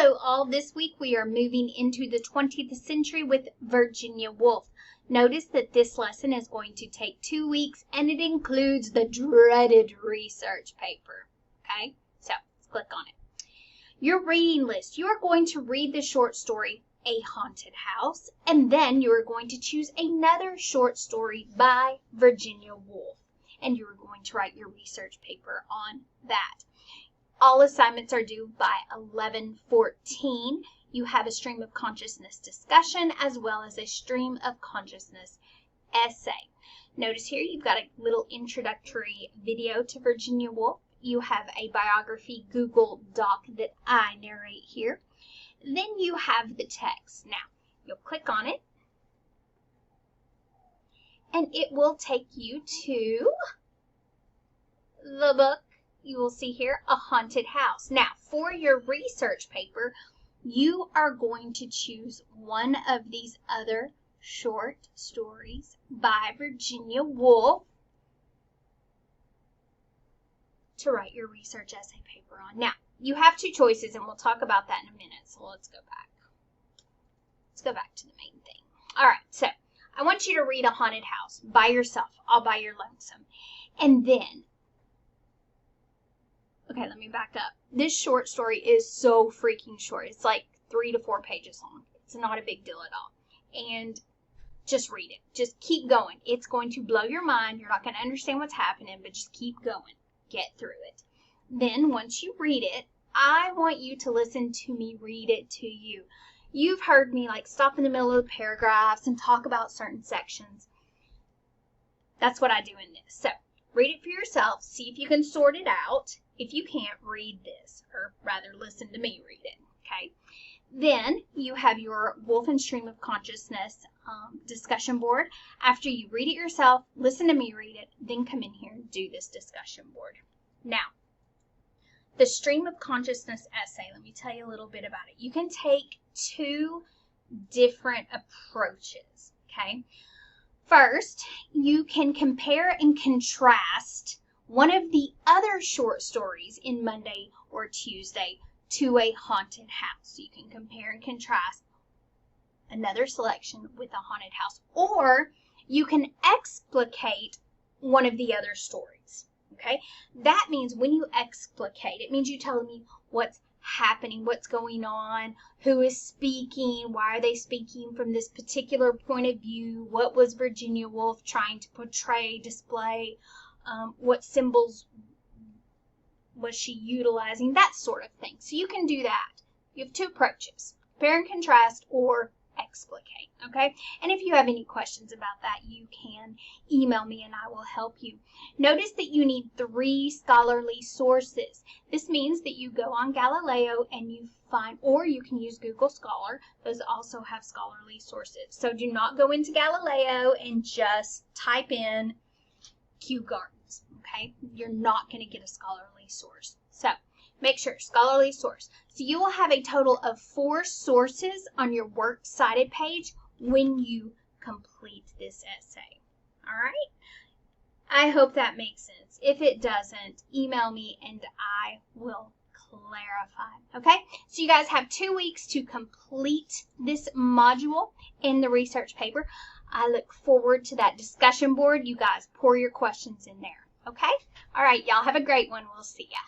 Hello all, this week we are moving into the 20th century with Virginia Woolf. Notice that this lesson is going to take 2 weeks and it includes the dreaded research paper. Okay, so let's click on it. Your reading list, you are going to read the short story, A Haunted House, and then you are going to choose another short story by Virginia Woolf. And you are going to write your research paper on that. All assignments are due by 11/14. You have a stream of consciousness discussion as well as a stream of consciousness essay. Notice here you've got a little introductory video to Virginia Woolf. You have a biography Google Doc that I narrate here. Then you have the text. Now, you'll click on it and it will take you to the book. You will see here, A Haunted House. Now, for your research paper, you are going to choose one of these other short stories by Virginia Woolf to write your research essay paper on. Now, you have two choices, and we'll talk about that in a minute, so let's go back. Let's go back to the main thing. All right, so I want you to read A Haunted House by yourself, all by your lonesome, and then okay, let me back up. This short story is so freaking short. It's like 3 to 4 pages long. It's not a big deal at all. And just read it. Just keep going. It's going to blow your mind. You're not going to understand what's happening, but just keep going. Get through it. Then once you read it, I want you to listen to me read it to you. You've heard me like stop in the middle of the paragraphs and talk about certain sections. That's what I do in this. So read it for yourself. See if you can sort it out. If you can't, read this, or rather listen to me read it, okay? Then you have your Woolf and Stream of Consciousness discussion board. After you read it yourself, listen to me read it, then come in here and do this discussion board. Now, the Stream of Consciousness essay, let me tell you a little bit about it. You can take 2 different approaches, okay? First, you can compare and contrast one of the other short stories in Monday or Tuesday to A Haunted House. You can compare and contrast another selection with A Haunted House. Or you can explicate one of the other stories. Okay? That means when you explicate, it means you tell me what's happening, what's going on, who is speaking, why are they speaking from this particular point of view, what was Virginia Woolf trying to portray, display, what symbols was she utilizing, that sort of thing. So you can do that. You have 2 approaches, compare and contrast or explicate, okay? And if you have any questions about that, you can email me and I will help you. Notice that you need 3 scholarly sources. This means that you go on Galileo and you find, or you can use Google Scholar. Those also have scholarly sources. So do not go into Galileo and just type in Kew Gardens, okay? You're not going to get a scholarly source. So make sure, scholarly source. So you will have a total of 4 sources on your works cited page when you complete this essay. All right? I hope that makes sense. If it doesn't, email me and I will clarify. Okay? So you guys have 2 weeks to complete this module in the research paper. I look forward to that discussion board. You guys pour your questions in there. Okay? All right, y'all have a great one. We'll see ya.